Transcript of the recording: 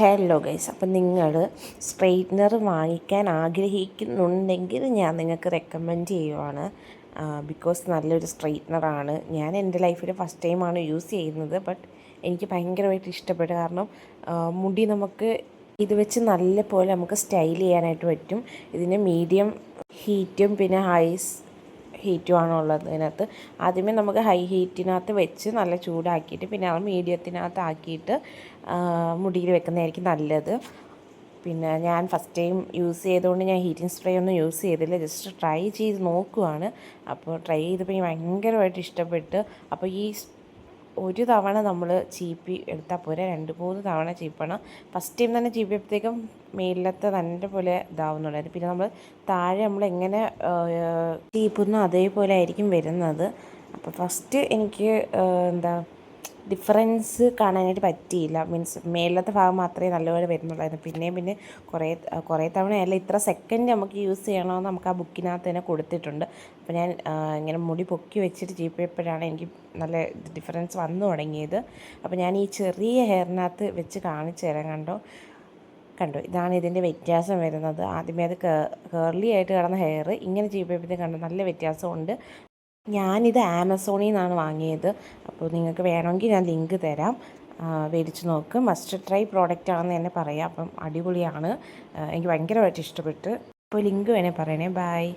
Hello guys, അപ്പം നിങ്ങൾ straightener വാങ്ങിക്കാൻ ആഗ്രഹിക്കുന്നുണ്ടെങ്കിൽ ഞാൻ നിങ്ങൾക്ക് റെക്കമെൻഡ് ചെയ്യുവാണ്. ബിക്കോസ് നല്ലൊരു സ്ട്രെയിറ്റ്നറാണ്. ഞാൻ എൻ്റെ ലൈഫിൽ ഫസ്റ്റ് ടൈമാണ് യൂസ് ചെയ്യുന്നത്. ബട്ട് എനിക്ക് ഭയങ്കരമായിട്ട് ഇഷ്ടപ്പെട്ടു. കാരണം മുടി നമുക്ക് ഇത് വെച്ച് നല്ല പോലെ നമുക്ക് സ്റ്റൈൽ ചെയ്യാനായിട്ട് പറ്റും. ഇതിന് മീഡിയം ഹീറ്റും പിന്നെ ഹീറ്റുമാണ് ഉള്ളത്. ഇതിനകത്ത് ആദ്യമേ നമുക്ക് ഹൈ ഹീറ്റിനകത്ത് വെച്ച് നല്ല ചൂടാക്കിയിട്ട് പിന്നെ അത് മീഡിയത്തിനകത്ത് ആക്കിയിട്ട് മുടിയിൽ വെക്കുന്നതായിരിക്കും നല്ലത്. പിന്നെ ഞാൻ ഫസ്റ്റ് ടൈം യൂസ് ചെയ്തുകൊണ്ട് ഞാൻ ഹീറ്റിംഗ് സ്പ്രേ ഒന്നും യൂസ് ചെയ്തില്ല, ജസ്റ്റ് ട്രൈ ചെയ്ത് നോക്കുവാണ്. അപ്പോൾ ട്രൈ ചെയ്തപ്പോൾ എനിക്ക് ഭയങ്കരമായിട്ട് ഇഷ്ടപ്പെട്ട്. അപ്പോൾ ഈ ഒരു തവണ നമ്മൾ ചീപ്പി എടുത്താൽ പോരാ, 2-3 തവണ ചീപ്പണം. ഫസ്റ്റ് ടൈം തന്നെ ചീപ്പിയപ്പോഴത്തേക്കും മേലിലത്തെ നല്ല പോലെ ഇതാവുന്നുണ്ടായിരുന്നു. പിന്നെ നമ്മൾ താഴെ നമ്മൾ എങ്ങനെ ചീപ്പുന്നോ അതേപോലെ ആയിരിക്കും വരുന്നത്. അപ്പോൾ ഫസ്റ്റ് എനിക്ക് ഡിഫറൻസ് കാണാനായിട്ട് പറ്റിയില്ല. മീൻസ് മേലത്തെ ഭാഗം മാത്രമേ നല്ലപോലെ വരുന്നുള്ളായിരുന്നു. പിന്നെ കുറേ തവണയല്ല, ഇത്ര സെക്കൻഡ് നമുക്ക് യൂസ് ചെയ്യണമെന്ന് നമുക്ക് ആ ബുക്കിനകത്ത് തന്നെ കൊടുത്തിട്ടുണ്ട്. അപ്പോൾ ഞാൻ ഇങ്ങനെ മുടി പൊക്കി വെച്ചിട്ട് ചീപ്പിയപ്പോഴാണ് എനിക്ക് നല്ല ഡിഫറൻസ് വന്നു തുടങ്ങിയത്. അപ്പോൾ ഞാൻ ഈ ചെറിയ ഹെയറിനകത്ത് വെച്ച് കാണിച്ചു തരാം. കണ്ടോ, ഇതാണ് ഇതിൻ്റെ വ്യത്യാസം വരുന്നത്. ആദ്യമേ അത് കേർലി ആയിട്ട് കിടന്ന ഹെയർ ഇങ്ങനെ ചീപ്പിയപ്പോഴത്തേക്കും കണ്ടോ നല്ല വ്യത്യാസമുണ്ട്. ഞാനിത് ആമസോണിൽ നിന്നാണ് വാങ്ങിയത്. അപ്പോൾ നിങ്ങൾക്ക് വേണമെങ്കിൽ ഞാൻ ലിങ്ക് തരാം, മേടിച്ച് നോക്ക്. മസ്റ്റ് ട്രൈ പ്രോഡക്റ്റ് ആണെന്ന് തന്നെ പറയാം. അപ്പം അടിപൊളിയാണ്, എനിക്ക് ഭയങ്കരമായിട്ട് ഇഷ്ടപ്പെട്ട്. അപ്പോൾ ലിങ്ക് വേണേൽ പറയണേ. ബൈ.